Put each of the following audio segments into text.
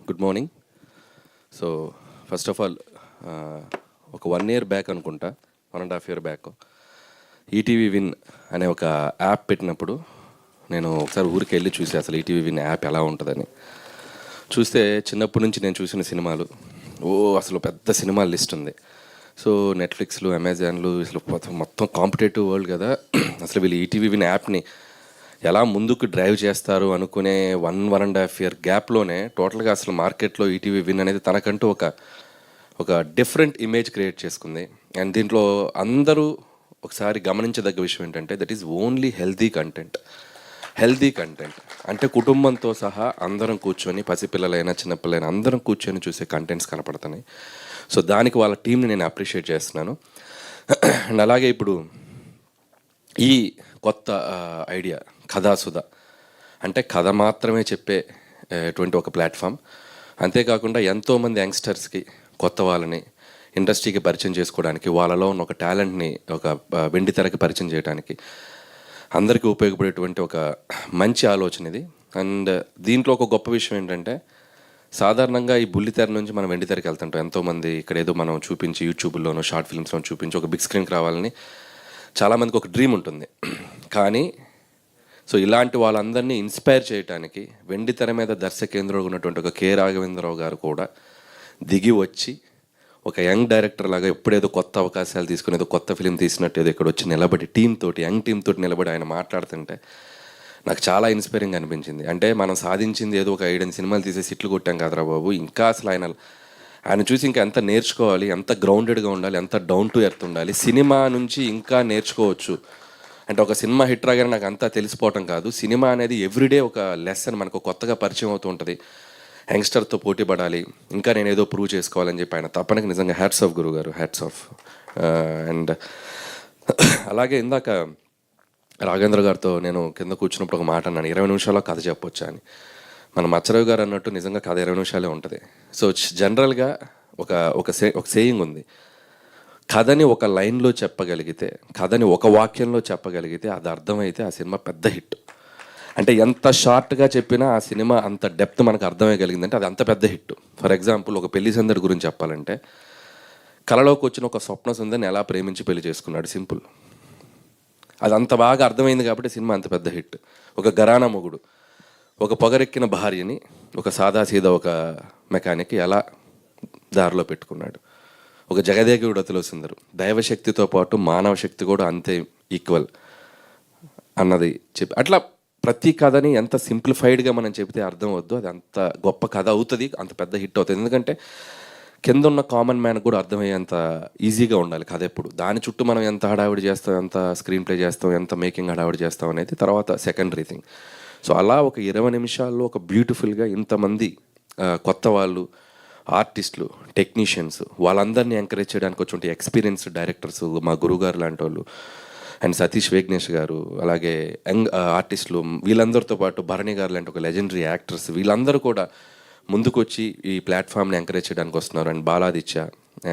Good morning. So first of all ఒక 1 year back అనుకుంటా, 1.5 year back ETV win అనే ఒక యాప్ పెట్టినప్పుడు నేను ఒకసారి ఊరికి వెళ్ళి చూసి అసలు ఈటీవీ విన్ యాప్ ఎలా ఉంటుందని చూస్తే చిన్నప్పటి నుంచి నేను చూసిన సినిమాలు అసలు పెద్ద సినిమాల లిస్ట్ ఉంది. సో నెట్ఫ్లిక్స్లు, అమెజాన్లు అసలు మొత్తం కాంపిటేటివ్ వరల్డ్ కదా. అసలు వీళ్ళు ఈటీవీ విన్ యాప్ని ఎలా ముందుకు డ్రైవ్ చేస్తారు అనుకునే 1.5 year గ్యాప్లోనే టోటల్గా అసలు మార్కెట్లో ఈటీవీ విన్ అనేది తనకంటూ ఒక డిఫరెంట్ ఇమేజ్ క్రియేట్ చేసుకుంది. అండ్ దీంట్లో అందరూ ఒకసారి గమనించదగ్గ విషయం ఏంటంటే that is only healthy content అంటే కుటుంబంతో సహా అందరం కూర్చొని, పసిపిల్లలైనా చిన్నపిల్లలైనా అందరం కూర్చొని చూసే కంటెంట్స్ కనపడుతున్నాయి. సో దానికి వాళ్ళ టీంని నేను అప్రిషియేట్ చేస్తున్నాను. అండ్ అలాగే ఇప్పుడు ఈ కొత్త ఐడియా కథాసుధ అంటే కథ మాత్రమే చెప్పేటువంటి ఒక ప్లాట్ఫామ్. అంతేకాకుండా ఎంతోమంది యంగ్స్టర్స్కి, కొత్త వాళ్ళని ఇండస్ట్రీకి పరిచయం చేసుకోవడానికి, వాళ్ళలో ఉన్న ఒక టాలెంట్ని ఒక వెండితెరకి పరిచయం చేయడానికి అందరికీ ఉపయోగపడేటువంటి ఒక మంచి ఆలోచన ఇది. అండ్ దీంట్లో ఒక గొప్ప విషయం ఏంటంటే సాధారణంగా ఈ బుల్లితెర నుంచి మనం వెండితెరకి వెళ్తుంటాం. ఎంతోమంది ఇక్కడ ఏదో మనం చూపించి యూట్యూబ్లోనో షార్ట్ ఫిల్మ్స్లో చూపించి ఒక బిగ్ స్క్రీన్కి రావాలని చాలామందికి ఒక డ్రీమ్ ఉంటుంది. కానీ సో ఇలాంటి వాళ్ళందరినీ ఇన్స్పైర్ చేయడానికి వెండితెర మీద దర్శకేంద్రుడు ఉన్నటువంటి ఒక కె రాఘవేంద్రరావు గారు కూడా దిగి వచ్చి ఒక యంగ్ డైరెక్టర్ లాగా ఎప్పుడేదో కొత్త అవకాశాలు తీసుకుని ఏదో కొత్త ఫిలిం తీసినట్టు ఏదో ఇక్కడ వచ్చి నిలబడి యంగ్ టీమ్ తోటి నిలబడి ఆయన మాట్లాడుతుంటే నాకు చాలా ఇన్స్పైరింగ్ అనిపించింది. అంటే మనం సాధించింది ఏదో ఒక 7 సినిమాలు తీసే సిట్లు కొట్టాం కదరా బాబు, ఇంకా అసలు ఆయన చూసి ఇంకా ఎంత నేర్చుకోవాలి, ఎంత గ్రౌండెడ్గా ఉండాలి, ఎంత డౌన్ టు ఎర్త్ ఉండాలి, సినిమా నుంచి ఇంకా నేర్చుకోవచ్చు. అంటే ఒక సినిమా హిట్ రాగానే నాకు అంతా తెలిసిపోవటం కాదు, సినిమా అనేది ఎవ్రీడే ఒక లెసన్ మనకు కొత్తగా పరిచయం అవుతూ ఉంటుంది. యంగ్స్టర్తో పోటీ పడాలి, ఇంకా నేను ఏదో ప్రూవ్ చేసుకోవాలని చెప్పి ఆయన తప్పనకి నిజంగా హ్యాట్స్ ఆఫ్ గురువు గారు, హ్యాట్స్ ఆఫ్. అండ్ అలాగే ఇందాక రాఘవేంద్ర గారితో నేను కింద కూర్చున్నప్పుడు ఒక మాట అన్నాను, 20 నిమిషాల్లో కథ చెప్పొచ్చా అని. మన మచ్చరావు గారు అన్నట్టు నిజంగా కథ 20 నిమిషాలే ఉంటుంది. సో జనరల్గా ఒక సేయింగ్ ఉంది, కథని ఒక లైన్లో చెప్పగలిగితే, కథని ఒక వాక్యంలో చెప్పగలిగితే, అది అర్థమైతే ఆ సినిమా పెద్ద హిట్. అంటే ఎంత షార్ట్గా చెప్పినా ఆ సినిమా అంత డెప్త్ మనకు అర్థమయ్యగలిగిందంటే అది అంత పెద్ద హిట్. ఫర్ ఎగ్జాంపుల్ ఒక పెళ్లి సందడి గురించి చెప్పాలంటే, కళలోకి వచ్చిన ఒక స్వప్న సుందరిని ఎలా ప్రేమించి పెళ్లి చేసుకున్నాడు, సింపుల్. అది అంత బాగా అర్థమైంది కాబట్టి సినిమా అంత పెద్ద హిట్. ఒక ఘరానా మొగుడు ఒక పొగరెక్కిన భార్యని ఒక సాదాసీదా ఒక మెకానిక్ ఎలా దారిలో పెట్టుకున్నాడు. ఒక జగదేగుడు అతిలో సుందరు, దైవశక్తితో పాటు మానవ శక్తి కూడా అంతే ఈక్వల్ అన్నది చెప్పి, అట్లా ప్రతి కథని ఎంత సింప్లిఫైడ్గా మనం చెబితే అర్థం అవద్దు, అది అంత గొప్ప కథ అవుతుంది, అంత పెద్ద హిట్ అవుతుంది. ఎందుకంటే కింద ఉన్న కామన్ మ్యాన్ కూడా అర్థమయ్యేంత ఈజీగా ఉండాలి కథ. ఎప్పుడు దాని చుట్టూ మనం ఎంత హడావిడి చేస్తాం, ఎంత స్క్రీన్ ప్లే చేస్తాం, ఎంత మేకింగ్ హడావిడి చేస్తాం అనేది తర్వాత సెకండరీ థింగ్. సో అలా ఒక 20 నిమిషాల్లో ఒక బ్యూటిఫుల్గా ఇంతమంది కొత్త వాళ్ళు, ఆర్టిస్టులు, టెక్నీషియన్స్, వాళ్ళందరినీ ఎంకరేజ్ చేయడానికి వచ్చి ఎక్స్పీరియన్స్ డైరెక్టర్స్, మా గురుగారు లాంటి వాళ్ళు, అండ్ సతీష్ వేగ్నేష్ గారు, అలాగే యంగ్ ఆర్టిస్టులు, వీళ్ళందరితో పాటు భరణి గారు లాంటి ఒక లెజెండరీ యాక్టర్స్, వీళ్ళందరూ కూడా ముందుకొచ్చి ఈ ప్లాట్ఫామ్ని ఎంకరేజ్ చేయడానికి వస్తున్నారు. అండ్ బాలాదిత్య,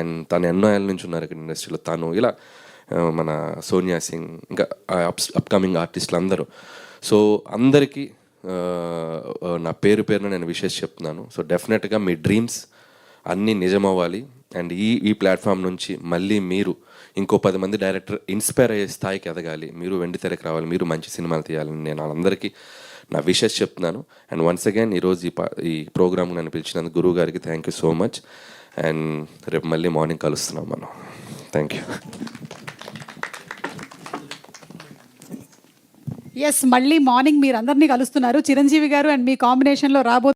అండ్ తను ఎన్నో ఏళ్ళ నుంచి ఉన్నారు ఇక్కడ ఇండస్ట్రీలో, తను ఇలా మన సోనియా సింగ్, ఇంకా అప్కమింగ్ ఆర్టిస్టులు అందరూ. సో అందరికీ నా పేరున నేను విషెస్ చెప్తున్నాను. సో డెఫినెట్గా మీ డ్రీమ్స్ అన్నీ నిజమవ్వాలి. అండ్ ఈ ప్లాట్ఫామ్ నుంచి మళ్ళీ మీరు ఇంకో 10 మంది డైరెక్టర్ ఇన్స్పైర్ అయ్యే స్థాయికి ఎదగాలి, మీరు వెండితెరకి రావాలి, మీరు మంచి సినిమాలు తీయాలని నేను వాళ్ళందరికీ నా విషెస్ చెప్తున్నాను. అండ్ వన్స్ అగైన్ ఈరోజు ఈ ప్రోగ్రామ్కి నన్ను పిలిచినందుకు గురువు గారికి thank you so much. And రేపు మళ్ళీ మార్నింగ్ కలుస్తున్నాం మనం. Thank you. ఎస్, మళ్ళీ మార్నింగ్ మీరు అందరినీ కలుస్తున్నారు. చిరంజీవి గారు అండ్ మీ కాంబినేషన్లో రాబో